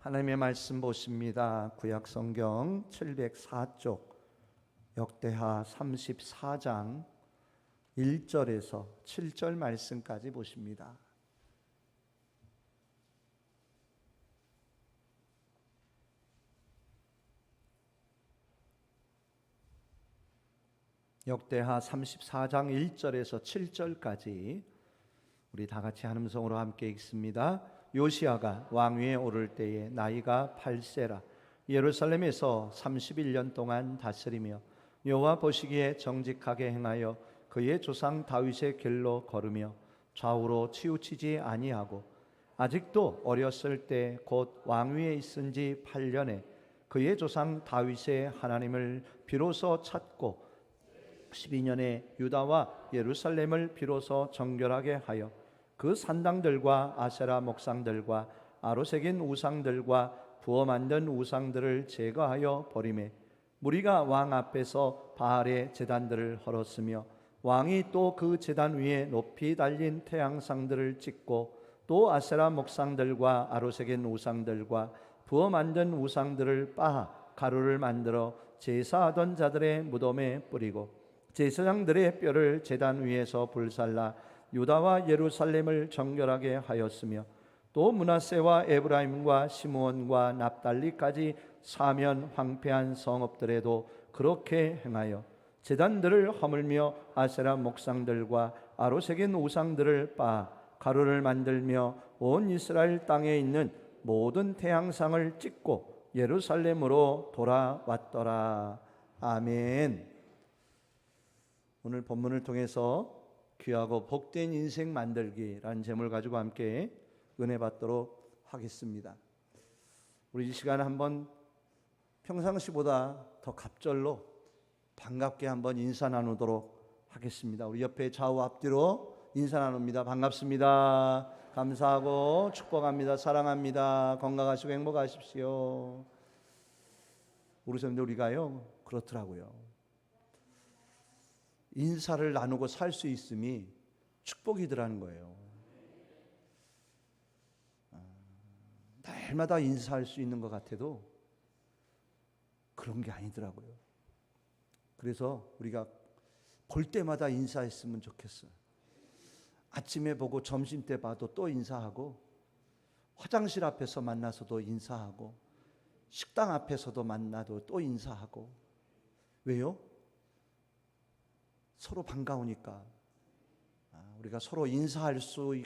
하나님의 말씀 보십니다. 구약 성경 704쪽 역대하 34장 1절에서 7절 말씀까지 보십니다. 역대하 34장 1절에서 7절까지 우리 다 같이 한 음성으로 함께 읽습니다. 요시야가 왕위에 오를 때에 나이가 8세라 예루살렘에서 31년 동안 다스리며 여호와 보시기에 정직하게 행하여 그의 조상 다윗의 길로 걸으며 좌우로 치우치지 아니하고 아직도 어렸을 때 곧 왕위에 있은 지 8년에 그의 조상 다윗의 하나님을 비로소 찾고 12년에 유다와 예루살렘을 비로소 정결하게 하여 그 산당들과 아세라 목상들과 아로새긴 우상들과 부어 만든 우상들을 제거하여 버리매 무리가 왕 앞에서 바알의 제단들을 헐었으며 왕이 또 그 제단 위에 높이 달린 태양상들을 찍고 또 아세라 목상들과 아로새긴 우상들과 부어 만든 우상들을 빻아 가루를 만들어 제사하던 자들의 무덤에 뿌리고 제사장들의 뼈를 제단 위에서 불살라 유다와 예루살렘을 정결하게 하였으며 또 므낫세와 에브라임과 시므온과 납달리까지 사면 황폐한 성읍들에도 그렇게 행하여 제단들을 허물며 아세라 목상들과 아로새긴 우상들을 빻아 가루를 만들며 온 이스라엘 땅에 있는 모든 태양상을 찍고 예루살렘으로 돌아왔더라. 아멘. 오늘 본문을 통해서 귀하고 복된 인생 만들기라는 제목을 가지고 함께 은혜 받도록 하겠습니다. 우리 이 시간에 한번 평상시보다 더 갑절로 반갑게 한번 인사 나누도록 하겠습니다. 우리 옆에 좌우 앞뒤로 인사 나눕니다. 반갑습니다. 감사하고 축복합니다. 사랑합니다. 건강하시고 행복하십시오. 우리 선생님들 우리가요 그렇더라고요. 인사를 나누고 살 수 있음이 축복이더라는 거예요. 날마다 인사할 수 있는 것 같아도 그런 게 아니더라고요. 그래서 우리가 볼 때마다 인사했으면 좋겠어요. 아침에 보고 점심 때 봐도 또 인사하고 화장실 앞에서 만나서도 인사하고 식당 앞에서도 만나도 또 인사하고. 왜요? 서로 반가우니까. 우리가 서로 인사할 수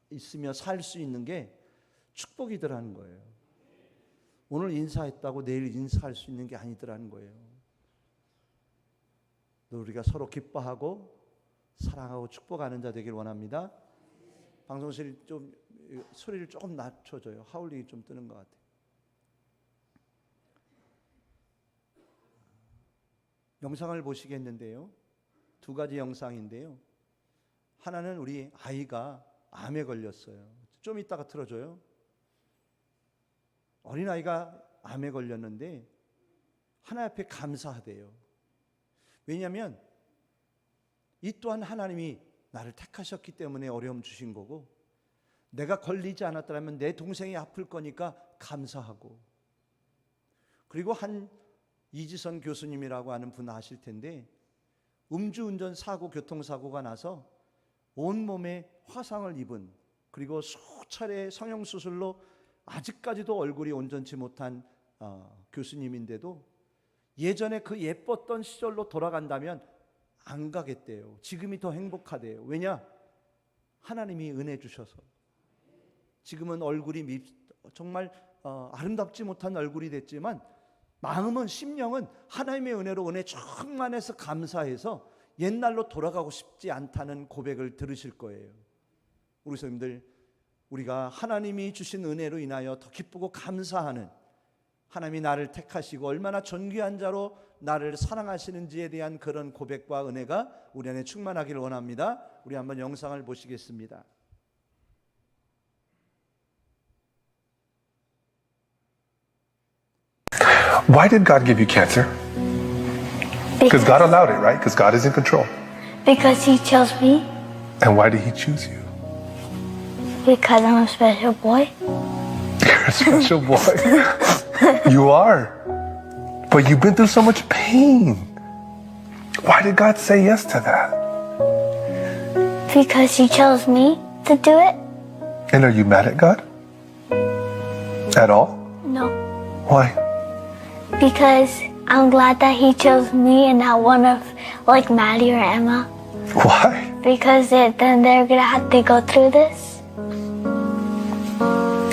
있으며 살 수 있는 게 축복이더라는 거예요. 오늘 인사했다고 내일 인사할 수 있는 게 아니더라는 거예요. 우리가 서로 기뻐하고 사랑하고 축복하는 자 되길 원합니다. 방송실 좀 소리를 조금 낮춰줘요. 하울링이 좀 뜨는 것 같아요. 영상을 보시겠는데요. 두 가지 영상인데요. 하나는 우리 아이가 암에 걸렸어요. 좀 이따가 틀어줘요. 어린아이가 암에 걸렸는데 하나님 앞에 감사하대요. 왜냐하면 이 또한 하나님이 나를 택하셨기 때문에 어려움 주신 거고 내가 걸리지 않았더라면 내 동생이 아플 거니까 감사하고. 그리고 한 이지선 교수님이라고 하는 분 아실 텐데 음주운전 사고 교통사고가 나서 온몸에 화상을 입은 그리고 수차례 성형수술로 아직까지도 얼굴이 온전치 못한 교수님인데도 예전에 그 예뻤던 시절로 돌아간다면 안 가겠대요. 지금이 더 행복하대요. 왜냐? 하나님이 은혜 주셔서. 지금은 얼굴이 정말 아름답지 못한 얼굴이 됐지만 마음은 심령은 하나님의 은혜로 은혜 충만해서 감사해서 옛날로 돌아가고 싶지 않다는 고백을 들으실 거예요. 우리 성도님들 우리가 하나님이 주신 은혜로 인하여 더 기쁘고 감사하는 하나님이 나를 택하시고 얼마나 존귀한 자로 나를 사랑하시는지에 대한 그런 고백과 은혜가 우리 안에 충만하기를 원합니다. 우리 한번 영상을 보시겠습니다. Why did God give you cancer? Because God allowed it, right? Because God is in control. Because he chose me. And why did He choose you? Because I'm a special boy. You're a special boy. You are. But you've been through so much pain. Why did God say yes to that? Because He chose me to do it? And are you mad at God? At all? No. Why? Because I'm glad that He chose me and not one of like Maddie or Emma. Why? Because then they're gonna have to go through this.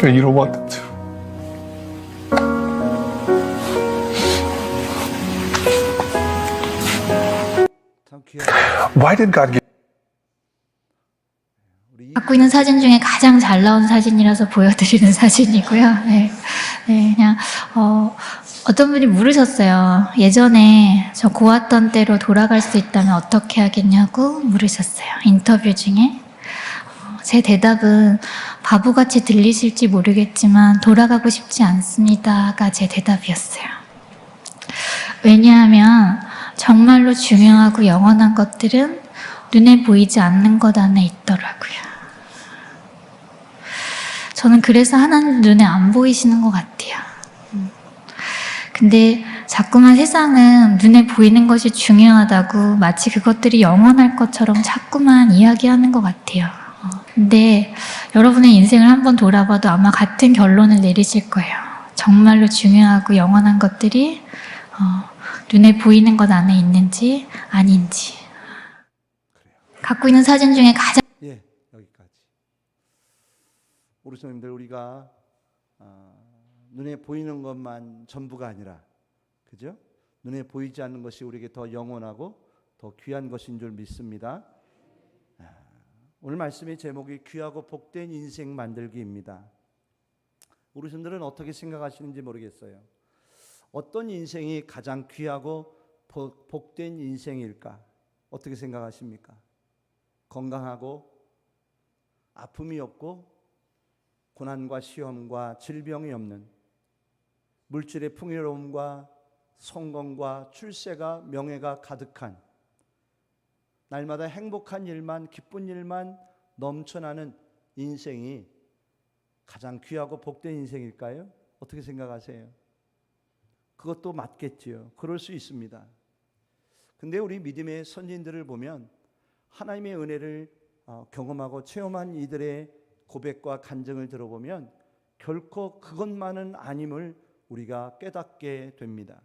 And you don't want them to. 참 귀하다. Why did God give 우리 갖고 있는 사진 중에 가장 잘 나온 사진이라서 보여드리는 사진이고요. 네, 네 그냥 어떤 분이 물으셨어요. 예전에 저 고았던 때로 돌아갈 수 있다면 어떻게 하겠냐고 물으셨어요. 인터뷰 중에. 제 대답은 바보같이 들리실지 모르겠지만 돌아가고 싶지 않습니다가 제 대답이었어요. 왜냐하면 정말로 중요하고 영원한 것들은 눈에 보이지 않는 것 안에 있더라고요. 저는 그래서 하나님 눈에 안 보이시는 것 같아요. 근데 자꾸만 세상은 눈에 보이는 것이 중요하다고 마치 그것들이 영원할 것처럼 자꾸만 이야기하는 것 같아요. 근데 여러분의 인생을 한번 돌아봐도 아마 같은 결론을 내리실 거예요. 정말로 중요하고 영원한 것들이 눈에 보이는 것 안에 있는지 아닌지. 갖고 있는 사진 중에 가장 예, 여기까지. 우리 성님들 우리가 눈에 보이는 것만 전부가 아니라, 그죠? 눈에 보이지 않는 것이 우리에게 더 영원하고 더 귀한 것인 줄 믿습니다. 오늘 말씀의 제목이 귀하고 복된 인생 만들기입니다. 우리 성님들은 어떻게 생각하시는지 모르겠어요. 어떤 인생이 가장 귀하고 복된 인생일까? 어떻게 생각하십니까? 건강하고 아픔이 없고 고난과 시험과 질병이 없는, 물질의 풍요로움과 성공과 출세가 명예가 가득한, 날마다 행복한 일만 기쁜 일만 넘쳐나는 인생이 가장 귀하고 복된 인생일까요? 어떻게 생각하세요? 그것도 맞겠지요. 그럴 수 있습니다. 근데 우리 믿음의 선진들을 보면 하나님의 은혜를 경험하고 체험한 이들의 고백과 간증을 들어보면 결코 그것만은 아님을 우리가 깨닫게 됩니다.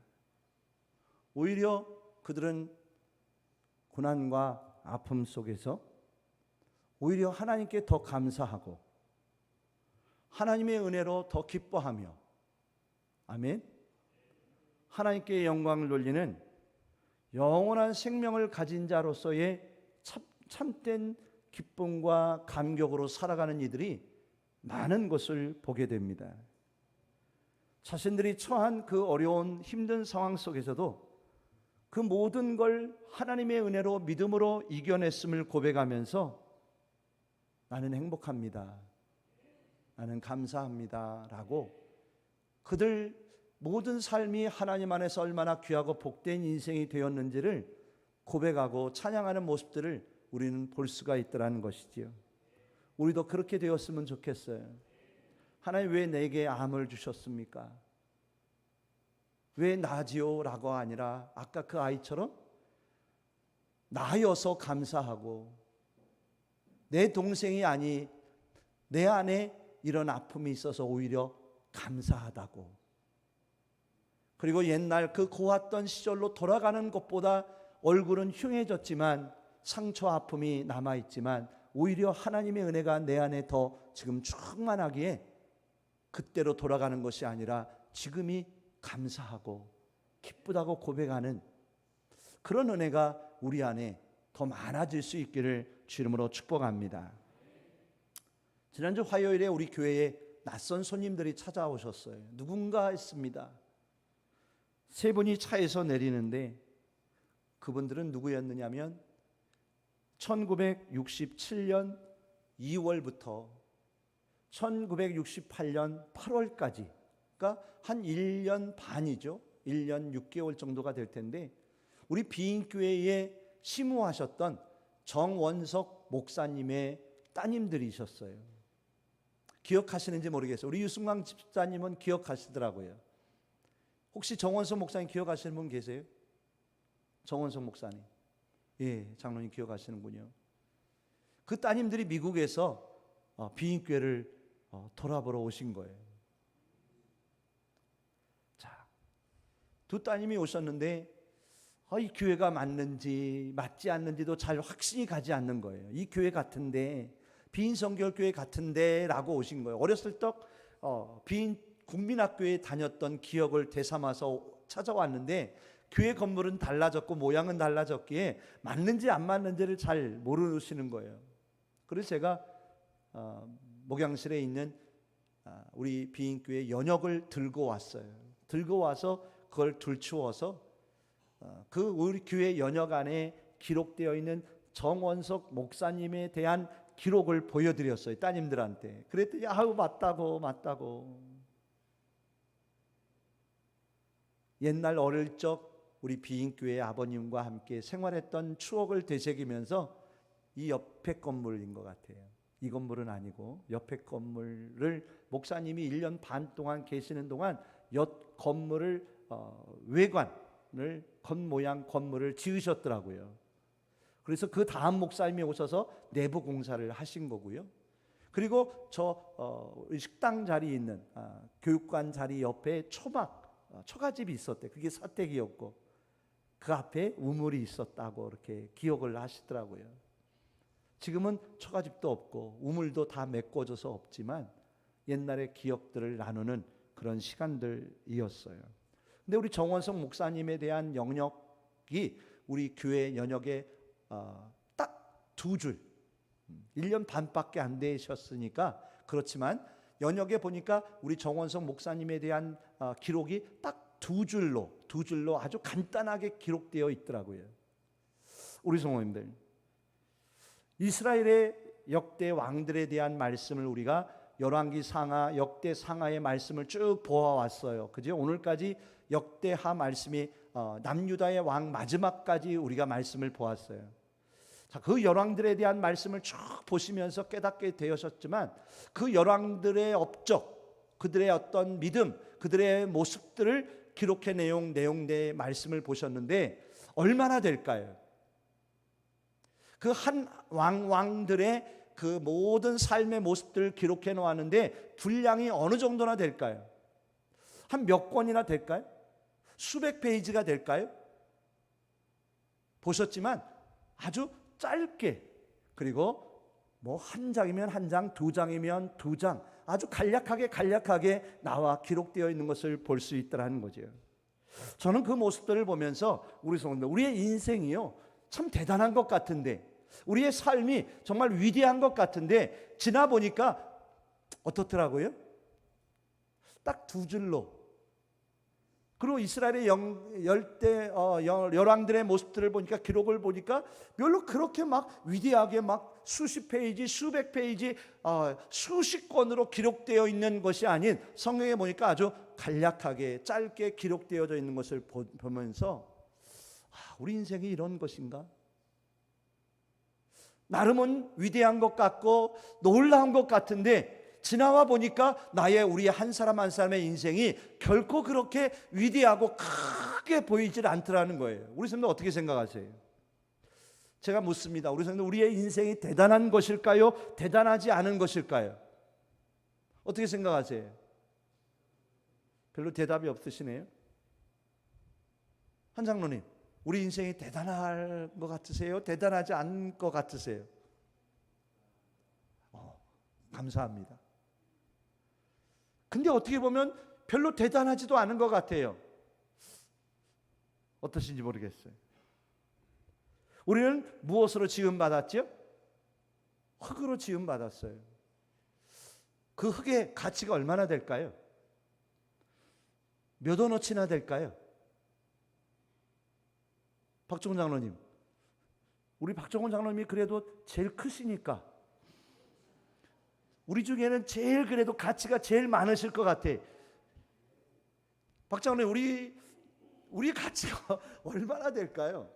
오히려 그들은 고난과 아픔 속에서 오히려 하나님께 더 감사하고 하나님의 은혜로 더 기뻐하며, 아멘, 하나님께 영광을 돌리는 영원한 생명을 가진 자로서의 참된 기쁨과 감격으로 살아가는 이들이 많은 것을 보게 됩니다. 자신들이 처한 그 어려운 힘든 상황 속에서도 그 모든 걸 하나님의 은혜로 믿음으로 이겨냈음을 고백하면서 나는 행복합니다, 나는 감사합니다 라고 그들 모든 삶이 하나님 안에서 얼마나 귀하고 복된 인생이 되었는지를 고백하고 찬양하는 모습들을 우리는 볼 수가 있더라는 것이지요. 우리도 그렇게 되었으면 좋겠어요. 하나님 왜 내게 암을 주셨습니까? 왜 나지요? 라고 아니라 아까 그 아이처럼 나여서 감사하고, 내 동생이 아니 내 안에 이런 아픔이 있어서 오히려 감사하다고. 그리고 옛날 그 고왔던 시절로 돌아가는 것보다 얼굴은 흉해졌지만 상처 아픔이 남아있지만 오히려 하나님의 은혜가 내 안에 더 지금 충만하기에 그때로 돌아가는 것이 아니라 지금이 감사하고 기쁘다고 고백하는 그런 은혜가 우리 안에 더 많아질 수 있기를 주 이름으로 축복합니다. 지난주 화요일에 우리 교회에 낯선 손님들이 찾아오셨어요. 누군가 했습니다. 세 분이 차에서 내리는데 그분들은 누구였느냐면 1967년 2월부터 1968년 8월까지, 그러니까 한 1년 반이죠. 1년 6개월 정도가 될 텐데 우리 비인교회에 심우하셨던 정원석 목사님의 따님들이셨어요. 기억하시는지 모르겠어요. 우리 유승광 집사님은 기억하시더라고요. 혹시 정원석 목사님 기억하시는 분 계세요? 정원석 목사님. 예, 장로님 기억하시는군요. 그 따님들이 미국에서 비인교회를 돌아보러 오신 거예요. 자, 두 따님이 오셨는데 이 교회가 맞는지 맞지 않는지도 잘 확신이 가지 않는 거예요. 이 교회 같은데, 비인성결교회 같은데 라고 오신 거예요. 어렸을 적 비인 국민학교에 다녔던 기억을 되삼아서 찾아왔는데 교회 건물은 달라졌고 모양은 달라졌기에 맞는지 안 맞는지를 잘 모르시는 거예요. 그래서 제가 목양실에 있는 우리 비인교회 연역을 들고 왔어요. 들고 와서 그걸 들추어서 그 우리 교회 연역 안에 기록되어 있는 정원석 목사님에 대한 기록을 보여드렸어요. 따님들한테. 그랬더니 아유 맞다고. 옛날 어릴 적 우리 비인교회 아버님과 함께 생활했던 추억을 되새기면서 이 옆에 건물인 것 같아요. 이 건물은 아니고 옆에 건물을 목사님이 1년 반 동안 계시는 동안 옆 건물을 외관을 겉모양 건물을 지으셨더라고요. 그래서 그 다음 목사님이 오셔서 내부 공사를 하신 거고요. 그리고 식당 자리 있는 교육관 자리 옆에 초가집이 있었대요. 그게 사택이었고 그 앞에 우물이 있었다고 이렇게 기억을 하시더라고요. 지금은 초가집도 없고 우물도 다 메꿔져서 없지만 옛날의 기억들을 나누는 그런 시간들이었어요. 근데 우리 정원석 목사님에 대한 영역이 우리 교회 연역에 딱 두 줄, 1년 반밖에 안 되셨으니까 그렇지만 연역에 보니까 우리 정원석 목사님에 대한 기록이 딱 두 줄로 아주 간단하게 기록되어 있더라고요. 우리 성도님들, 이스라엘의 역대 왕들에 대한 말씀을 우리가 열왕기 상하, 역대 상하의 말씀을 쭉 보아왔어요. 그죠? 오늘까지 역대하 말씀이 남유다의 왕 마지막까지 우리가 말씀을 보았어요. 자, 그 열왕들에 대한 말씀을 쭉 보시면서 깨닫게 되셨지만 그 열왕들의 업적, 그들의 어떤 믿음, 그들의 모습들을 기록해 내용대의 말씀을 보셨는데 얼마나 될까요? 그 한 왕들의 그 모든 삶의 모습들을 기록해 놓았는데 분량이 어느 정도나 될까요? 한 몇 권이나 될까요? 수백 페이지가 될까요? 보셨지만 아주 짧게, 그리고 뭐 한 장이면 한 장, 두 장이면 두 장, 아주 간략하게 나와 기록되어 있는 것을 볼 수 있다는 거죠. 저는 그 모습들을 보면서 우리 성도들, 우리의 인생이요 참 대단한 것 같은데, 우리의 삶이 정말 위대한 것 같은데 지나 보니까 어떻더라고요? 딱 두 줄로. 그리고 이스라엘의 열왕들의 모습들을 보니까, 기록을 보니까 별로 그렇게 막 위대하게 막 수십 페이지, 수백 페이지, 수십 권으로 기록되어 있는 것이 아닌, 성경에 보니까 아주 간략하게 짧게 기록되어져 있는 것을 보면서 우리 인생이 이런 것인가? 나름은 위대한 것 같고 놀라운 것 같은데 지나와 보니까 우리 한 사람 한 사람의 인생이 결코 그렇게 위대하고 크게 보이질 않더라는 거예요. 우리 선생님 어떻게 생각하세요? 제가 묻습니다. 우리 선생님, 우리의 인생이 대단한 것일까요? 대단하지 않은 것일까요? 어떻게 생각하세요? 별로 대답이 없으시네요. 한 장로님, 우리 인생이 대단할 것 같으세요? 대단하지 않은 것 같으세요? 감사합니다. 근데 어떻게 보면 별로 대단하지도 않은 것 같아요. 어떠신지 모르겠어요. 우리는 무엇으로 지음받았죠? 흙으로 지음받았어요. 그 흙의 가치가 얼마나 될까요? 몇 원어치나 될까요? 박종훈 장로님, 우리 박종훈 장로님이 그래도 제일 크시니까 우리 중에는 제일 그래도 가치가 제일 많으실 것 같아. 박 장로님, 우리 가치가 얼마나 될까요?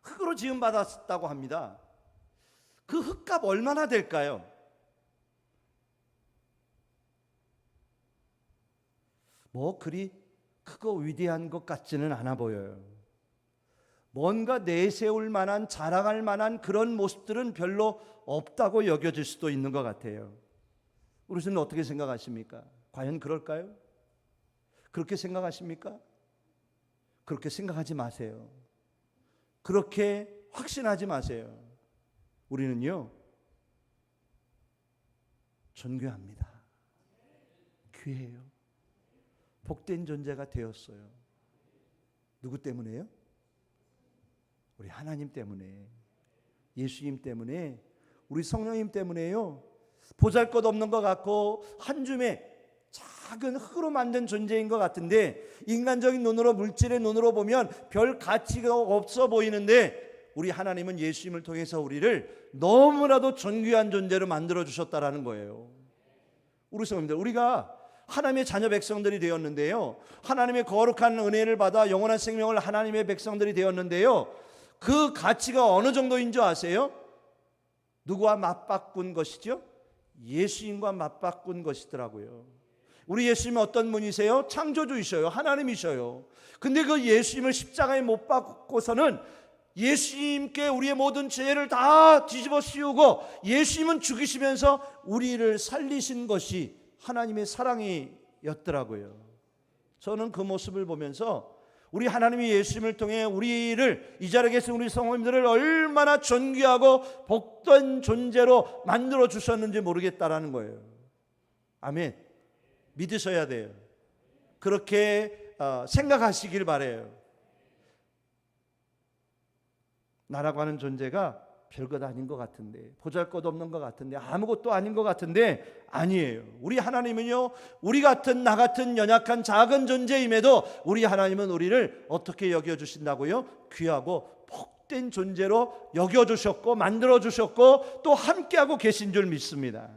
흙으로 지음받았다고 합니다. 그 흙값 얼마나 될까요? 뭐 그리 크고 위대한 것 같지는 않아 보여요. 뭔가 내세울 만한, 자랑할 만한 그런 모습들은 별로 없다고 여겨질 수도 있는 것 같아요. 우리는 어떻게 생각하십니까? 과연 그럴까요? 그렇게 생각하십니까? 그렇게 생각하지 마세요. 그렇게 확신하지 마세요. 우리는요, 존귀합니다. 귀해요. 복된 존재가 되었어요. 누구 때문에요? 우리 하나님 때문에, 예수님 때문에, 우리 성령님 때문에요. 보잘것없는 것 같고 한 줌의 작은 흙으로 만든 존재인 것 같은데, 인간적인 눈으로, 물질의 눈으로 보면 별 가치가 없어 보이는데, 우리 하나님은 예수님을 통해서 우리를 너무나도 존귀한 존재로 만들어 주셨다라는 거예요. 우리 성도님들, 우리가 하나님의 자녀 백성들이 되었는데요, 하나님의 거룩한 은혜를 받아 영원한 생명을 하나님의 백성들이 되었는데요, 그 가치가 어느 정도인 줄 아세요? 누구와 맞바꾼 것이죠? 예수님과 맞바꾼 것이더라고요. 우리 예수님은 어떤 분이세요? 창조주이셔요. 하나님이셔요. 근데 그 예수님을 십자가에 못 박고서는 예수님께 우리의 모든 죄를 다 뒤집어 씌우고 예수님은 죽이시면서 우리를 살리신 것이 하나님의 사랑이었더라고요. 저는 그 모습을 보면서 우리 하나님이 예수님을 통해 우리를, 이 자리에 계신 우리 성도님들을 얼마나 존귀하고 복된 존재로 만들어 주셨는지 모르겠다라는 거예요. 아멘. 믿으셔야 돼요. 그렇게 생각하시길 바라요. 나라고 하는 존재가 별것 아닌 것 같은데, 보잘것없는 것 같은데, 아무것도 아닌 것 같은데 아니에요. 우리 하나님은요, 우리 같은, 나 같은 연약한 작은 존재임에도 우리 하나님은 우리를 어떻게 여겨주신다고요? 귀하고 복된 존재로 여겨주셨고 만들어주셨고 또 함께하고 계신 줄 믿습니다.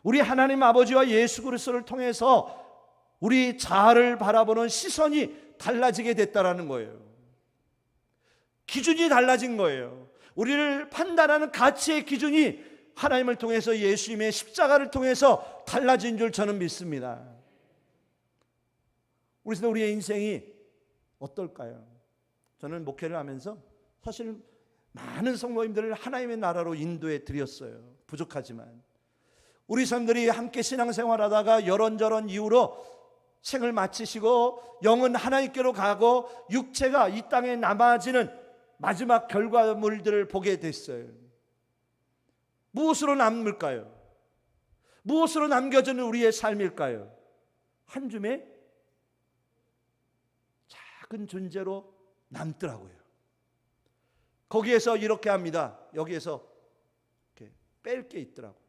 우리 하나님 아버지와 예수 그리스도를 통해서 우리 자아를 바라보는 시선이 달라지게 됐다라는 거예요. 기준이 달라진 거예요. 우리를 판단하는 가치의 기준이 하나님을 통해서, 예수님의 십자가를 통해서 달라진 줄 저는 믿습니다. 우리의 인생이 어떨까요? 저는 목회를 하면서 사실 많은 성도님들을 하나님의 나라로 인도해 드렸어요. 부족하지만 우리 사람들이 함께 신앙생활하다가 여런저런 이유로 생을 마치시고 영은 하나님께로 가고 육체가 이 땅에 남아지는 마지막 결과물들을 보게 됐어요. 무엇으로 남을까요? 무엇으로 남겨지는 우리의 삶일까요? 한 줌의 작은 존재로 남더라고요. 거기에서 이렇게 합니다. 여기에서 이렇게 뺄 게 있더라고요.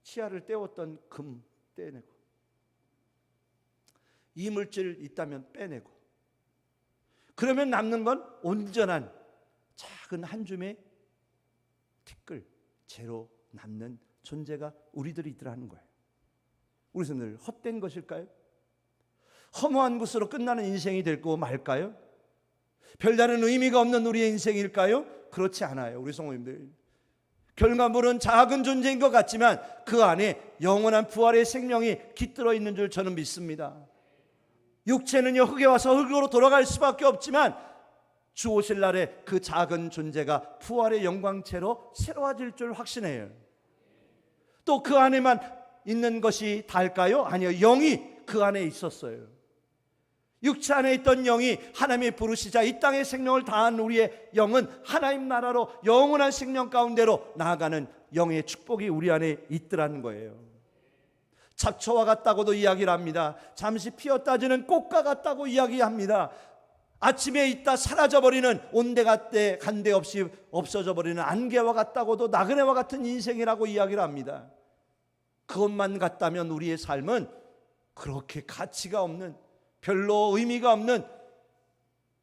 치아를 떼었던 금 떼내고, 이물질 있다면 빼내고, 그러면 남는 건 온전한 작은 한 줌의 티끌, 재로 남는 존재가 우리들이 있더라는 거예요. 우리는 늘 헛된 것일까요? 허무한 것으로 끝나는 인생이 될고 말까요? 별다른 의미가 없는 우리의 인생일까요? 그렇지 않아요. 우리 성도님들, 결과물은 작은 존재인 것 같지만 그 안에 영원한 부활의 생명이 깃들어 있는 줄 저는 믿습니다. 육체는요, 흙에 와서 흙으로 돌아갈 수밖에 없지만 주 오실 날에 그 작은 존재가 부활의 영광체로 새로워질 줄 확신해요. 또 그 안에만 있는 것이 다일까요? 아니요, 영이 그 안에 있었어요. 육체 안에 있던 영이 하나님이 부르시자 이 땅의 생명을 다한 우리의 영은 하나님 나라로 영원한 생명 가운데로 나아가는 영의 축복이 우리 안에 있더라는 거예요. 잡초와 같다고도 이야기를 합니다. 잠시 피었다 지는 꽃과 같다고 이야기합니다. 아침에 있다 사라져버리는, 온데간데 간데 없이 없어져버리는 안개와 같다고도, 나그네와 같은 인생이라고 이야기를 합니다. 그것만 같다면 우리의 삶은 그렇게 가치가 없는, 별로 의미가 없는,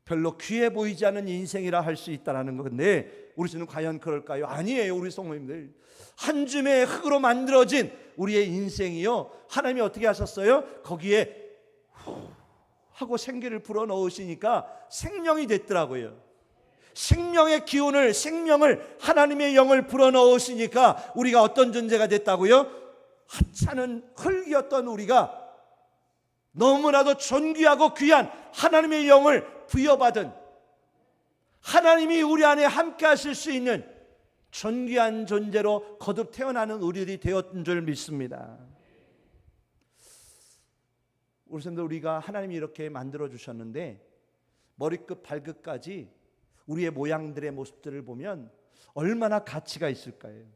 별로 귀해 보이지 않는 인생이라 할 수 있다는 건데, 우리는 과연 그럴까요? 아니에요. 우리 성도님들, 한 줌의 흙으로 만들어진 우리의 인생이요, 하나님이 어떻게 하셨어요? 거기에 후 하고 생기를 불어넣으시니까 생명이 됐더라고요. 생명의 기운을, 생명을, 하나님의 영을 불어넣으시니까 우리가 어떤 존재가 됐다고요? 하찮은 흙이었던 우리가 너무나도 존귀하고 귀한 하나님의 영을 부여받은, 하나님이 우리 안에 함께 하실 수 있는 존귀한 존재로 거듭 태어나는 우리들이 되었던 줄 믿습니다. 우리 선생님들, 우리가 하나님이 이렇게 만들어 주셨는데 머리끝 발끝까지 우리의 모양들의 모습들을 보면 얼마나 가치가 있을까요?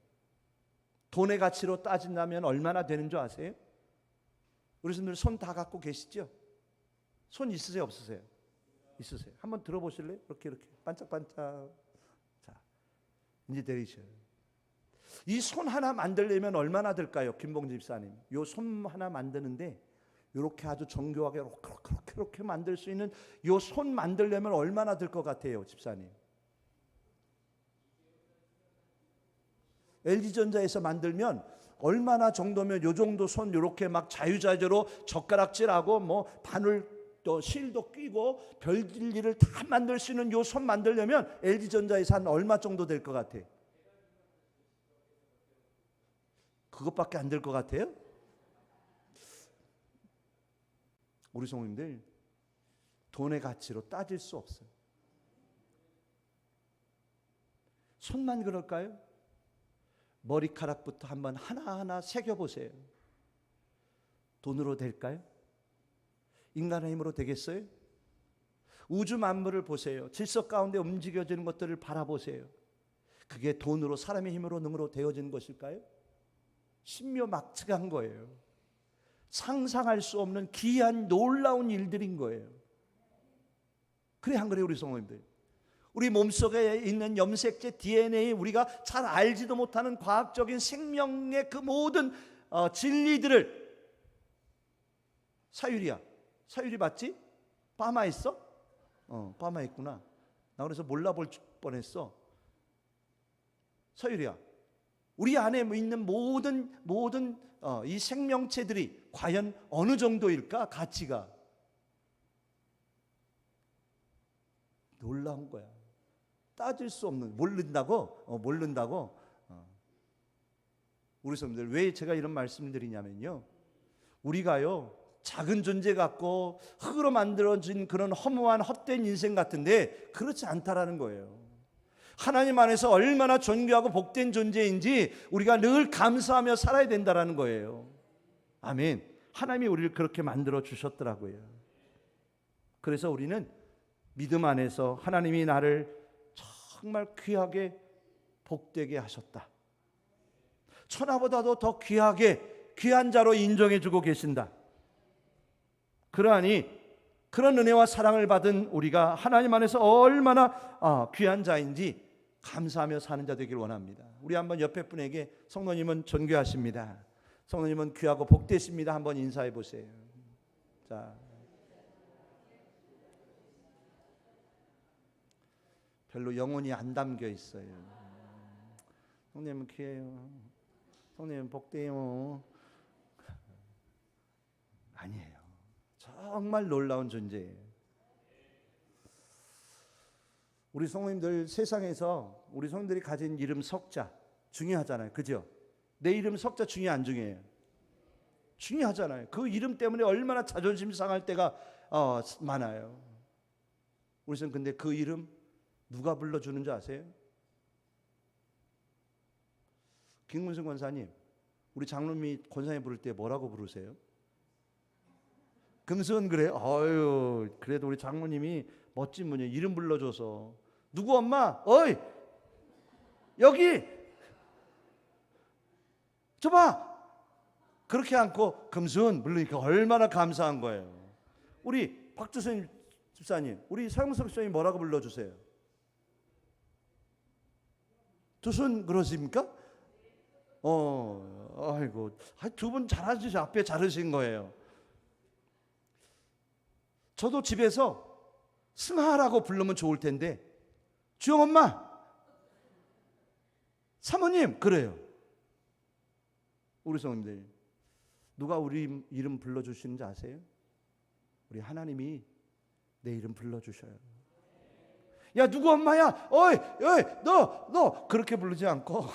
돈의 가치로 따진다면 얼마나 되는 줄 아세요? 우리 선생님들 손 다 갖고 계시죠? 손 있으세요, 없으세요? 있으세요. 한번 들어보실래요? 이렇게 반짝반짝. 자, 이제 내리셔요. 이 손 하나 만들려면 얼마나 들까요? 김봉지 집사님, 이 손 하나 만드는데 이렇게 아주 정교하게 이렇게 만들 수 있는 이 손 만들려면 얼마나 들 것 같아요, 집사님? LG전자에서 만들면 얼마나 정도면 요 정도 손 이렇게 막 자유자재로 젓가락질하고 뭐 바늘 또 실도 끼고 별일을 다 만들 수 있는 요 손 만들려면 LG전자에서 한 얼마 정도 될 것 같아요? 그것밖에 안 될 것 같아요? 우리 성도님들, 돈의 가치로 따질 수 없어요. 손만 그럴까요? 머리카락부터 한번 하나하나 새겨보세요. 돈으로 될까요? 인간의 힘으로 되겠어요? 우주 만물을 보세요. 질서 가운데 움직여지는 것들을 바라보세요. 그게 돈으로, 사람의 힘으로, 능으로 되어지는 것일까요? 신묘막측한 거예요. 상상할 수 없는 귀한 놀라운 일들인 거예요. 그래 안 그래요, 우리 성도님들? 우리 몸속에 있는 염색체 DNA, 우리가 잘 알지도 못하는 과학적인 생명의 그 모든 진리들을, 사유리야, 사유리 봤지? 파마 있어? 파마 있구나. 나 그래서 몰라볼 뻔했어. 사유리야, 우리 안에 있는 모든 이 생명체들이 과연 어느 정도일까? 가치가 놀라운 거야. 따질 수 없는, 모른다고. 우리 성도들, 왜 제가 이런 말씀을 드리냐면요, 우리가요 작은 존재 같고 흙으로 만들어진 그런 허무한 헛된 인생 같은데 그렇지 않다라는 거예요. 하나님 안에서 얼마나 존귀하고 복된 존재인지 우리가 늘 감사하며 살아야 된다라는 거예요. 아멘. 하나님이 우리를 그렇게 만들어 주셨더라고요. 그래서 우리는 믿음 안에서 하나님이 나를 정말 귀하게 복되게 하셨다, 천하보다도 더 귀하게 귀한 자로 인정해 주고 계신다, 그러하니 그런 은혜와 사랑을 받은 우리가 하나님 안에서 얼마나 귀한 자인지 감사하며 사는 자 되길 원합니다. 우리 한번 옆에 분에게, 성도님은 존귀하십니다, 성도님은 귀하고 복되십니다, 한번 인사해 보세요. 자, 별로 영혼이 안 담겨 있어요. 성도님은 귀해요, 성도님은 복돼요. 아니에요. 정말 놀라운 존재예요. 우리 성도님들, 세상에서 우리 성도들이 가진 이름 석자 중요하잖아요, 그죠? 내 이름 석자 중요 안 중요해요? 중요하잖아요. 그 이름 때문에 얼마나 자존심 상할 때가 많아요. 우리 선 근데 그 이름 누가 불러주는 줄 아세요? 김문승 권사님, 우리 장로님이 권사님 부를 때 뭐라고 부르세요? 금수원 그래요? 어유, 그래도 우리 장모님이 멋진 분이에요. 이름 불러줘서. 누구 엄마? 어이, 여기 저봐. 그렇게 않고 금수원 부르니까 얼마나 감사한 거예요. 우리 박주선 집사님, 우리 서영석 집사님 뭐라고 불러주세요? 두순 그러십니까? 아이고, 두 분 잘하시죠. 앞에 잘하신 거예요. 저도 집에서 승하라고 부르면 좋을 텐데, 주영 엄마, 사모님, 그래요. 우리 성도님들, 누가 우리 이름 불러주시는지 아세요? 우리 하나님이 내 이름 불러주셔요. 야 누구 엄마야? 어이 어이 너 그렇게 부르지 않고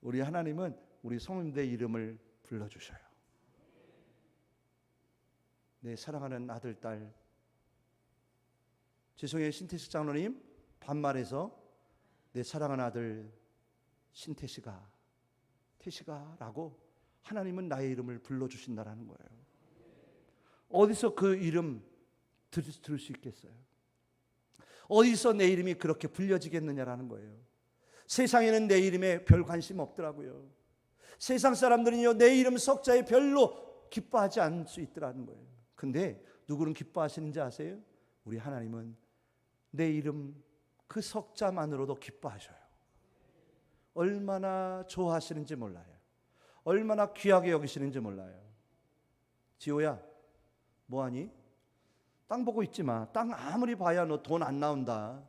우리 하나님은 우리 성도의 이름을 불러주셔요. 내 사랑하는 아들 딸, 죄송해요 신태식 장로님, 반말해서 내 사랑하는 아들 신태식아, 태식아라고 하나님은 나의 이름을 불러주신다라는 거예요. 어디서 그 이름 들을 수 있겠어요? 어디서 내 이름이 그렇게 불려지겠느냐라는 거예요. 세상에는 내 이름에 별 관심 없더라고요. 세상 사람들은요 내 이름 석자에 별로 기뻐하지 않을 수 있더라는 거예요. 근데 누구는 기뻐하시는지 아세요? 우리 하나님은 내 이름 그 석자만으로도 기뻐하셔요. 얼마나 좋아하시는지 몰라요. 얼마나 귀하게 여기시는지 몰라요. 지호야 뭐하니? 땅 보고 있지 마. 땅 아무리 봐야 너 돈 안 나온다.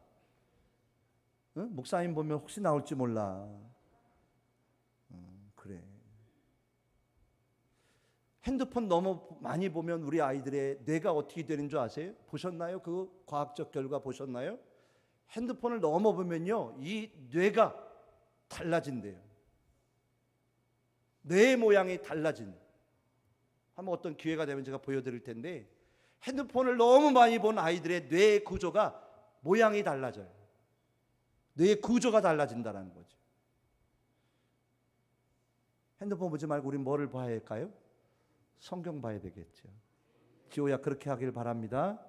응? 목사님 보면 혹시 나올지 몰라. 그래. 핸드폰 너무 많이 보면 우리 아이들의 뇌가 어떻게 되는 줄 아세요? 보셨나요? 그 과학적 결과 보셨나요? 핸드폰을 너무 보면요 이 뇌가 달라진대요. 뇌 모양이 달라진. 한번 어떤 기회가 되면 제가 보여드릴 텐데 핸드폰을 너무 많이 본 아이들의 뇌 구조가 모양이 달라져요. 뇌 구조가 달라진다는 거죠. 핸드폰 보지 말고 우리 뭐를 봐야 할까요? 성경 봐야 되겠죠. 지호야 그렇게 하길 바랍니다.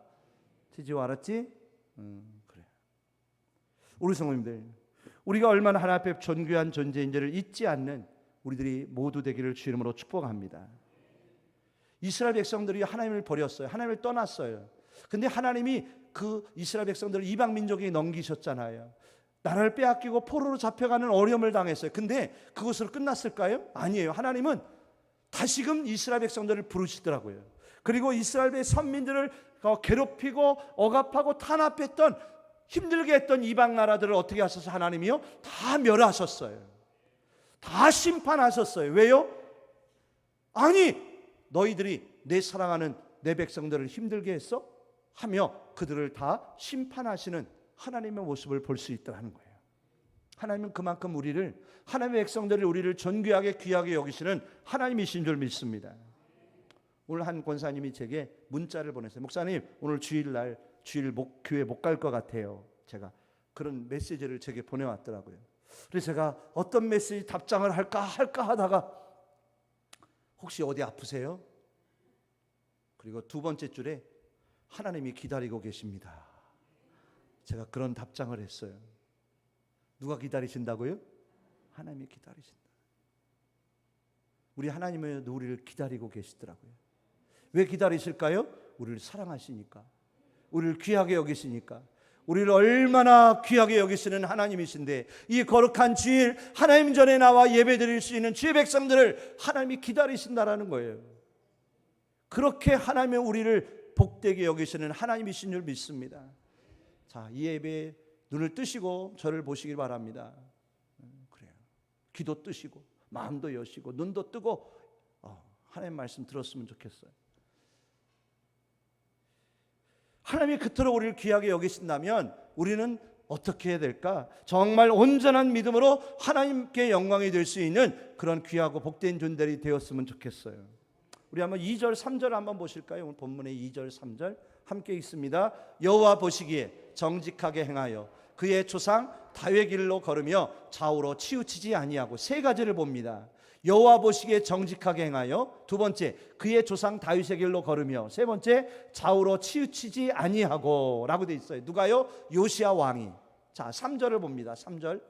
지호 알았지? 그래. 우리 성도님들, 우리가 얼마나 하나님 앞에 존귀한 존재인지를 잊지 않는 우리들이 모두 되기를 주 이름으로 축복합니다. 이스라엘 백성들이 하나님을 버렸어요. 하나님을 떠났어요. 근데 하나님이 그 이스라엘 백성들을 이방 민족에게 넘기셨잖아요. 나라를 빼앗기고 포로로 잡혀가는 어려움을 당했어요. 근데 그것으로 끝났을까요? 아니에요. 하나님은 다시금 이스라엘 백성들을 부르시더라고요. 그리고 이스라엘의 선민들을 괴롭히고 억압하고 탄압했던 힘들게 했던 이방 나라들을 어떻게 하셔서 하나님이요? 다 멸하셨어요. 다 심판하셨어요. 왜요? 아니 너희들이 내 사랑하는 내 백성들을 힘들게 했어? 하며 그들을 다 심판하시는 하나님의 모습을 볼 수 있다는 거예요. 하나님은 그만큼 우리를, 하나님의 백성들을 우리를 존귀하게 귀하게 여기시는 하나님이신 줄 믿습니다. 오늘 한 권사님이 제게 문자를 보냈어요. 목사님 오늘 주일날 교회 못 갈 것 같아요. 제가 그런 메시지를 제게 보내왔더라고요. 그래서 제가 어떤 메시지 답장을 할까 하다가 혹시 어디 아프세요? 그리고 두 번째 줄에 하나님이 기다리고 계십니다. 제가 그런 답장을 했어요. 누가 기다리신다고요? 하나님이 기다리신다. 우리 하나님은 우리를 기다리고 계시더라고요. 왜 기다리실까요? 우리를 사랑하시니까, 우리를 귀하게 여기시니까, 우리를 얼마나 귀하게 여기시는 하나님이신데 이 거룩한 주일 하나님 전에 나와 예배드릴 수 있는 주의 백성들을 하나님이 기다리신다라는 거예요. 그렇게 하나님의 우리를 복되게 여기시는 하나님이신 줄 믿습니다. 자, 이 예배에 눈을 뜨시고 저를 보시길 바랍니다. 그래요. 귀도 뜨시고 마음도 여시고 눈도 뜨고 하나님 말씀 들었으면 좋겠어요. 하나님이 그토록 우리를 귀하게 여기신다면 우리는 어떻게 해야 될까? 정말 온전한 믿음으로 하나님께 영광이 될 수 있는 그런 귀하고 복된 존재들이 되었으면 좋겠어요. 우리 한번 2절 3절 한번 보실까요? 오늘 본문의 2절 3절 함께 읽습니다. 여호와 보시기에 정직하게 행하여 그의 조상 다윗의 길로 걸으며 좌우로 치우치지 아니하고 세 가지를 봅니다. 여호와 보시기에 정직하게 행하여, 두 번째 그의 조상 다윗의 길로 걸으며, 세 번째 좌우로 치우치지 아니하고 라고 돼 있어요. 누가요? 요시야 왕이. 자, 3절을 봅니다. 3절.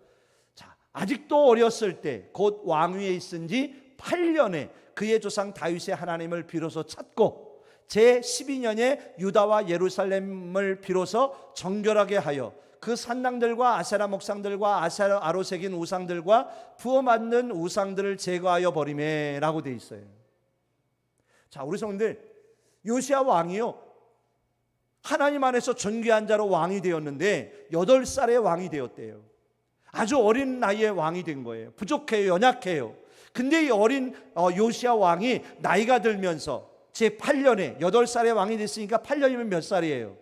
자, 아직도 어렸을 때 곧 왕위에 있은 지 8년에 그의 조상 다윗의 하나님을 비로소 찾고 제12년에 유다와 예루살렘을 비로소 정결하게 하여 그 산당들과 아세라 목상들과 아로 새긴 우상들과 부어 만든 우상들을 제거하여 버리매 라고 돼 있어요. 자, 우리 성도들, 요시야 왕이요 하나님 안에서 존귀한 자로 왕이 되었는데 8살에 왕이 되었대요. 아주 어린 나이에 왕이 된 거예요. 부족해요. 연약해요. 근데 이 어린 요시야 왕이 나이가 들면서 제8년에 8살에 왕이 됐으니까 8년이면 몇 살이에요?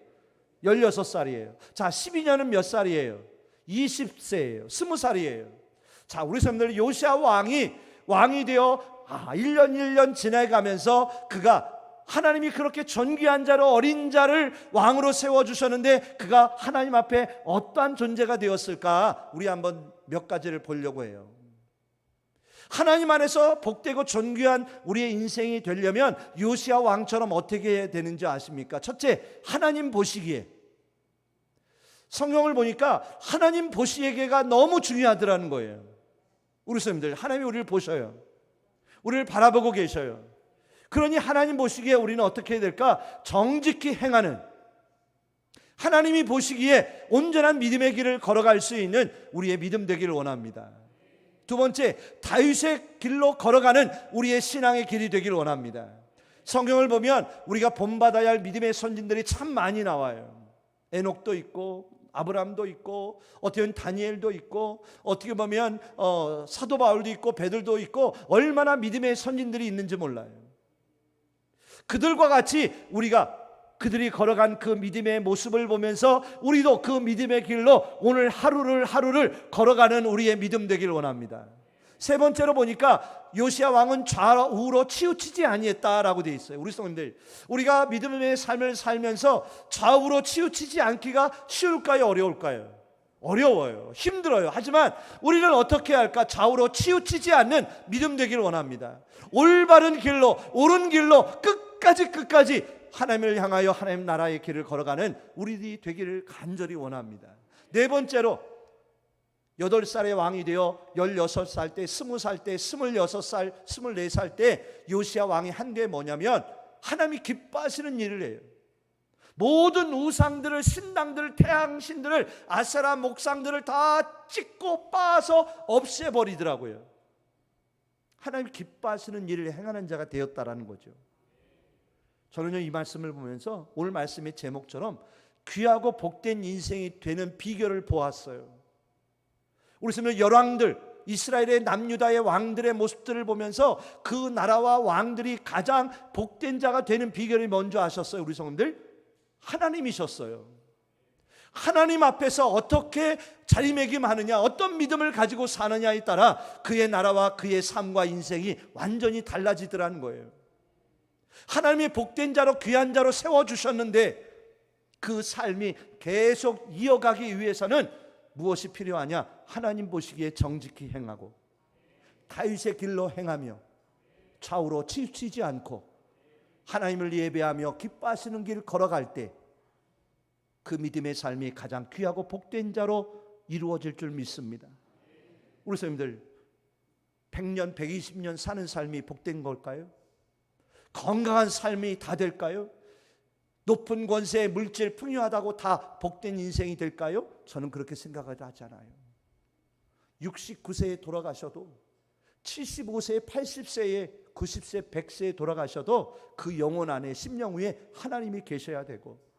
16살이에요. 자, 12년은 몇 살이에요? 20세예요. 20살이에요. 자, 우리 사람들 요시야 왕이 되어 1년 1년 지나가면서 그가 하나님이 그렇게 존귀한 자로 어린 자를 왕으로 세워주셨는데 그가 하나님 앞에 어떠한 존재가 되었을까? 우리 한번 몇 가지를 보려고 해요. 하나님 안에서 복되고 존귀한 우리의 인생이 되려면 요시야 왕처럼 어떻게 해야 되는지 아십니까? 첫째, 하나님 보시기에. 성경을 보니까 하나님 보시기가 너무 중요하더라는 거예요. 우리 선생님들, 하나님이 우리를 보셔요. 우리를 바라보고 계셔요. 그러니 하나님 보시기에 우리는 어떻게 해야 될까? 정직히 행하는, 하나님이 보시기에 온전한 믿음의 길을 걸어갈 수 있는 우리의 믿음 되기를 원합니다. 두 번째, 다윗의 길로 걸어가는 우리의 신앙의 길이 되기를 원합니다. 성경을 보면 우리가 본받아야 할 믿음의 선진들이 참 많이 나와요. 에녹도 있고 아브라함도 있고 어떻게 보면 다니엘도 있고 어떻게 보면 사도 바울도 있고 베드로도 있고 얼마나 믿음의 선진들이 있는지 몰라요. 그들과 같이 우리가 그들이 걸어간 그 믿음의 모습을 보면서 우리도 그 믿음의 길로 오늘 하루를 걸어가는 우리의 믿음 되기를 원합니다. 세 번째로 보니까 요시야 왕은 좌우로 치우치지 아니했다라고 되어 있어요. 우리 성도님들, 우리가 믿음의 삶을 살면서 좌우로 치우치지 않기가 쉬울까요? 어려울까요? 어려워요. 힘들어요. 하지만 우리는 어떻게 할까? 좌우로 치우치지 않는 믿음 되기를 원합니다. 올바른 길로, 옳은 길로 끝까지 하나님을 향하여 하나님 나라의 길을 걸어가는 우리들이 되기를 간절히 원합니다. 네 번째로 8살의 왕이 되어 16살 때, 20살 때, 26살, 24살 때 요시야 왕이 한 게 뭐냐면 하나님이 기뻐하시는 일을 해요. 모든 우상들을, 신당들을, 태양신들을, 아세라 목상들을 다 찍고 빻아서 없애버리더라고요. 하나님이 기뻐하시는 일을 행하는 자가 되었다라는 거죠. 저는요, 이 말씀을 보면서 오늘 말씀의 제목처럼 귀하고 복된 인생이 되는 비결을 보았어요. 우리 성도 열왕들, 이스라엘의 남유다의 왕들의 모습들을 보면서 그 나라와 왕들이 가장 복된 자가 되는 비결이 뭔지 아셨어요? 우리 성도들, 하나님이셨어요. 하나님 앞에서 어떻게 자리매김하느냐, 어떤 믿음을 가지고 사느냐에 따라 그의 나라와 그의 삶과 인생이 완전히 달라지더라는 거예요. 하나님이 복된 자로, 귀한 자로 세워주셨는데 그 삶이 계속 이어가기 위해서는 무엇이 필요하냐? 하나님 보시기에 정직히 행하고 다윗의 길로 행하며 좌우로 치우치지 않고 하나님을 예배하며 기뻐하시는 길을 걸어갈 때 그 믿음의 삶이 가장 귀하고 복된 자로 이루어질 줄 믿습니다. 우리 선생님들, 100년, 120년 사는 삶이 복된 걸까요? 건강한 삶이 다 될까요? 높은 권세, 물질 풍요하다고 다 복된 인생이 될까요? 저는 그렇게 생각을 하잖아요. 69세에 돌아가셔도 75세, 80세에 90세, 100세에 돌아가셔도 그 영혼 안에 심령 위에 하나님이 계셔야 되고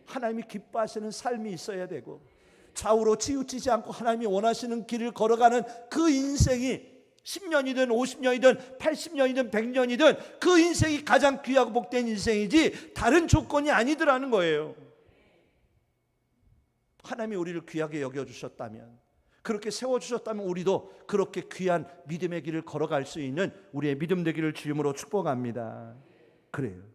하나님이 기뻐하시는 삶이 있어야 되고 좌우로 치우치지 않고 하나님이 원하시는 길을 걸어가는 그 인생이 10년이든 50년이든 80년이든 100년이든 그 인생이 가장 귀하고 복된 인생이지 다른 조건이 아니더라는 거예요. 하나님이 우리를 귀하게 여겨주셨다면, 그렇게 세워주셨다면 우리도 그렇게 귀한 믿음의 길을 걸어갈 수 있는 우리의 믿음 되기를 주님으로 축복합니다. 그래요.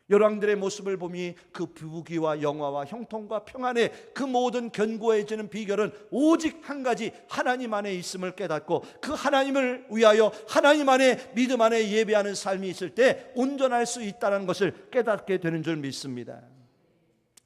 열왕들의 모습을 보니 그 부귀와 영화와 형통과 평안의 그 모든 견고해지는 비결은 오직 한 가지, 하나님 안에 있음을 깨닫고 그 하나님을 위하여 하나님 안에 믿음 안에 예배하는 삶이 있을 때 온전할 수 있다는 것을 깨닫게 되는 줄 믿습니다.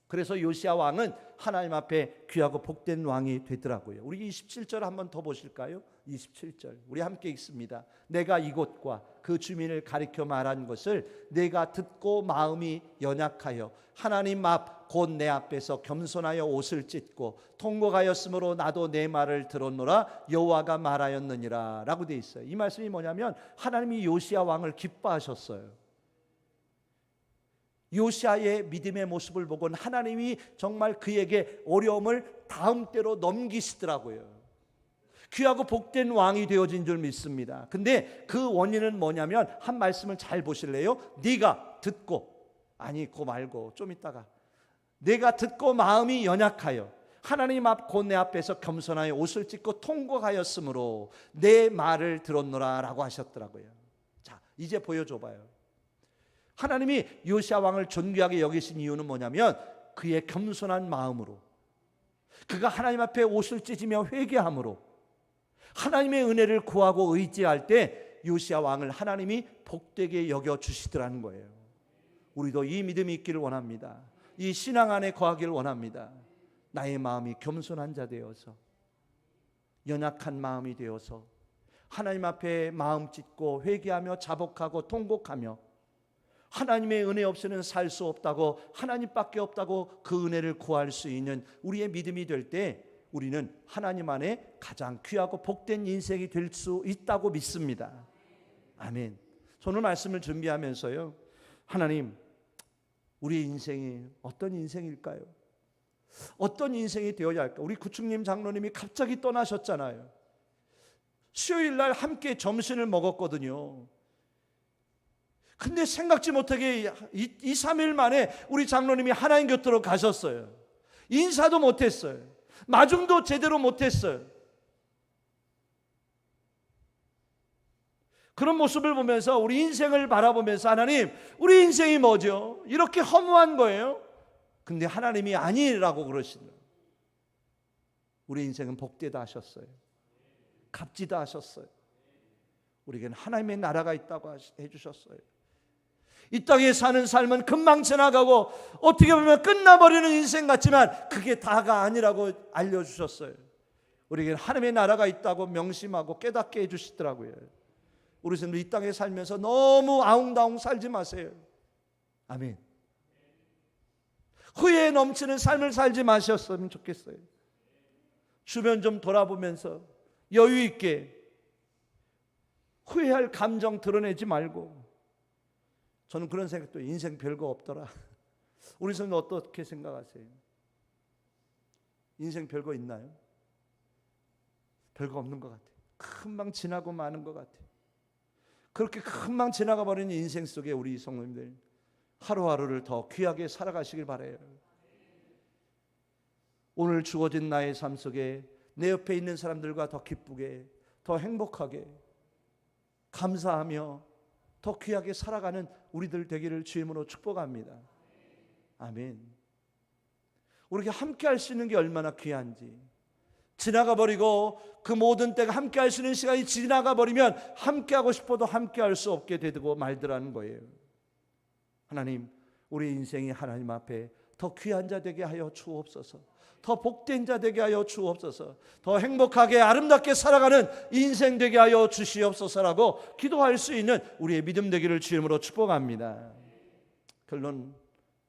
그래서 요시야 왕은 하나님 앞에 귀하고 복된 왕이 되더라고요. 우리 27절 한번 더 보실까요? 27절 우리 함께 읽습니다. 내가 이곳과 그 주민을 가리켜 말한 것을 내가 듣고 마음이 연약하여 하나님 앞 곧 내 앞에서 겸손하여 옷을 찢고 통곡하였으므로 나도 내 말을 들었노라 여호와가 말하였느니라 라고 돼 있어요. 이 말씀이 뭐냐면 하나님이 요시야 왕을 기뻐하셨어요. 요시야의 믿음의 모습을 보고는 하나님이 정말 그에게 어려움을 다음 때로 넘기시더라고요. 귀하고 복된 왕이 되어진 줄 믿습니다. 근데 그 원인은 뭐냐면 한 말씀을 잘 보실래요? 네가 듣고, 아니 그 말고 좀 있다가 내가 듣고 마음이 연약하여 하나님 앞 곧 내 앞에서 겸손하여 옷을 찢고 통곡하였으므로 내 말을 들었노라 라고 하셨더라고요. 자, 이제 보여줘봐요. 하나님이 요시야 왕을 존귀하게 여기신 이유는 뭐냐면 그의 겸손한 마음으로, 그가 하나님 앞에 옷을 찢으며 회개함으로 하나님의 은혜를 구하고 의지할 때 요시야 왕을 하나님이 복되게 여겨주시더라는 거예요. 우리도 이 믿음이 있기를 원합니다. 이 신앙 안에 거하기를 원합니다. 나의 마음이 겸손한 자 되어서, 연약한 마음이 되어서 하나님 앞에 마음 찢고 회개하며 자복하고 통곡하며 하나님의 은혜 없이는 살 수 없다고, 하나님밖에 없다고 그 은혜를 구할 수 있는 우리의 믿음이 될 때 우리는 하나님 안에 가장 귀하고 복된 인생이 될 수 있다고 믿습니다. 아멘. 오늘 말씀을 준비하면서요, 하나님, 우리의 인생이 어떤 인생일까요? 어떤 인생이 되어야 할까? 우리 구축님 장로님이 갑자기 떠나셨잖아요. 수요일 날 함께 점심을 먹었거든요. 근데 생각지 못하게 2-3일 만에 우리 장로님이 하나님 곁으로 가셨어요. 인사도 못했어요. 마중도 제대로 못했어요. 그런 모습을 보면서 우리 인생을 바라보면서 하나님, 우리 인생이 뭐죠? 이렇게 허무한 거예요? 근데 하나님이 아니라고 그러시는, 우리 인생은 복되다 하셨어요. 값지다 하셨어요. 우리에게는 하나님의 나라가 있다고 해주셨어요. 이 땅에 사는 삶은 금방 지나가고 어떻게 보면 끝나버리는 인생 같지만 그게 다가 아니라고 알려주셨어요. 우리에게는 하나님의 나라가 있다고 명심하고 깨닫게 해주시더라고요. 우리 선생님, 이 땅에 살면서 너무 아웅다웅 살지 마세요. 아멘. 후회에 넘치는 삶을 살지 마셨으면 좋겠어요. 주변 좀 돌아보면서 여유 있게 후회할 감정 드러내지 말고, 저는 그런 생각도, 인생 별거 없더라. 우리 선생님 어떻게 생각하세요? 인생 별거 있나요? 별거 없는 것 같아요. 금방 지나고 마는 것 같아요. 그렇게 금방 지나가 버리는 인생 속에 우리 성도님들 하루하루를 더 귀하게 살아가시길 바라요. 오늘 주어진 나의 삶 속에 내 옆에 있는 사람들과 더 기쁘게, 더 행복하게, 감사하며 더 귀하게 살아가는 우리들 되기를 주임으로 축복합니다. 아멘. 우리가 함께 할 수 있는 게 얼마나 귀한지, 지나가 버리고 그 모든 때가 함께 할 수 있는 시간이 지나가 버리면 함께 하고 싶어도 함께 할 수 없게 되고 말더라는 거예요. 하나님, 우리 인생이 하나님 앞에 더 귀한 자 되게 하여 주옵소서. 더 복된 자 되게 하여 주옵소서. 더 행복하게 아름답게 살아가는 인생 되게 하여 주시옵소서라고 기도할 수 있는 우리의 믿음 되기를 주임으로 축복합니다. 결론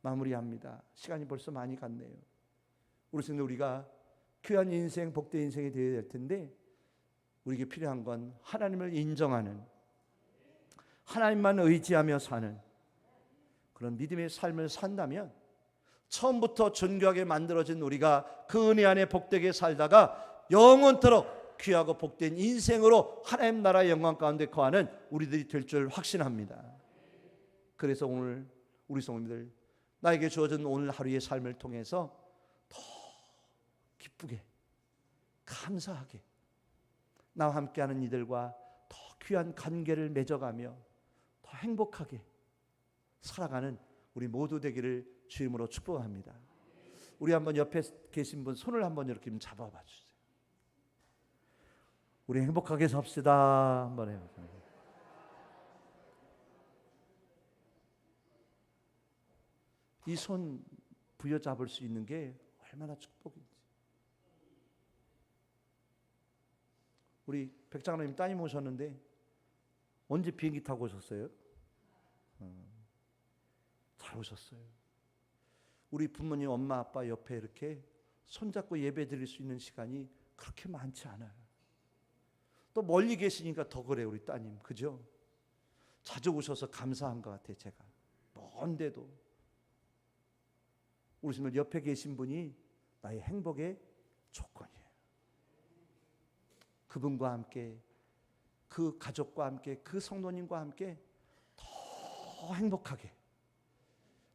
마무리합니다. 시간이 벌써 많이 갔네요. 우리가 귀한 인생, 복된 인생이 되어야 될 텐데, 우리에게 필요한 건 하나님을 인정하는, 하나님만 의지하며 사는 그런 믿음의 삶을 산다면 처음부터 존귀하게 만들어진 우리가 그 은혜 안에 복되게 살다가 영원토록 귀하고 복된 인생으로 하나님 나라의 영광 가운데 거하는 우리들이 될 줄 확신합니다. 그래서 오늘 우리 성도님들, 나에게 주어진 오늘 하루의 삶을 통해서 더 기쁘게, 감사하게 나와 함께하는 이들과 더 귀한 관계를 맺어가며 더 행복하게 살아가는 우리 모두 되기를 주임으로 축복합니다. 우리 한번 옆에 계신 분 손을 한번 이렇게 좀 잡아봐 주세요. 우리 행복하게 삽시다. 한번 해보세요. 이 손 부여잡을 수 있는 게 얼마나 축복인지. 우리 백장로님 따님 오셨는데 언제 비행기 타고 오셨어요? 잘 오셨어요. 우리 부모님, 엄마, 아빠 옆에 이렇게 손잡고 예배 드릴 수 있는 시간이 그렇게 많지 않아요. 또 멀리 계시니까 더 그래요, 우리 따님. 그죠? 자주 오셔서 감사한 것 같아요, 제가. 먼데도. 우리 정말 옆에 계신 분이 나의 행복의 조건이에요. 그분과 함께, 그 가족과 함께, 그 성도님과 함께 더 행복하게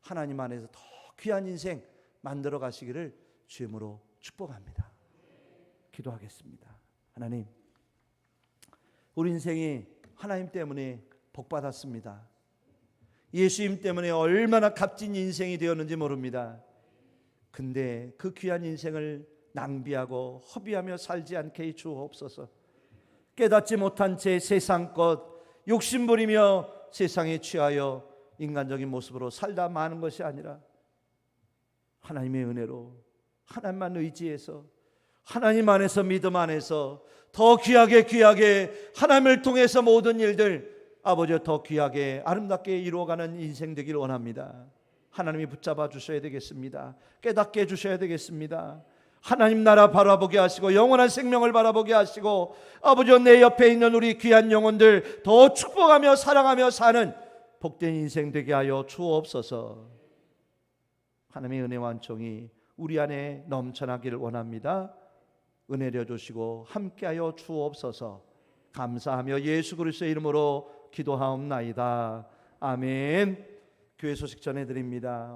하나님 안에서 더 귀한 인생 만들어 가시기를 주임으로 축복합니다. 기도하겠습니다. 하나님, 우리 인생이 하나님 때문에 복받았습니다. 예수님 때문에 얼마나 값진 인생이 되었는지 모릅니다. 근데 그 귀한 인생을 낭비하고 허비하며 살지 않게 주옵소서. 깨닫지 못한 채 세상 것 욕심부리며 세상에 취하여 인간적인 모습으로 살다 마는 것이 아니라 하나님의 은혜로 하나님만 의지해서 하나님 안에서 믿음 안에서 더 귀하게 하나님을 통해서 모든 일들 아버지 더 귀하게 아름답게 이루어가는 인생 되길 원합니다. 하나님이 붙잡아 주셔야 되겠습니다. 깨닫게 해주셔야 되겠습니다. 하나님 나라 바라보게 하시고 영원한 생명을 바라보게 하시고 아버지 내 옆에 있는 우리 귀한 영혼들 더 축복하며 사랑하며 사는 복된 인생 되게 하여 주옵소서. 하나님의 은혜와 은총이 우리 안에 넘쳐나기를 원합니다. 은혜려 주시고 함께하여 주옵소서. 감사하며 예수 그리스도의 이름으로 기도하옵나이다. 아멘. 교회 소식 전해드립니다.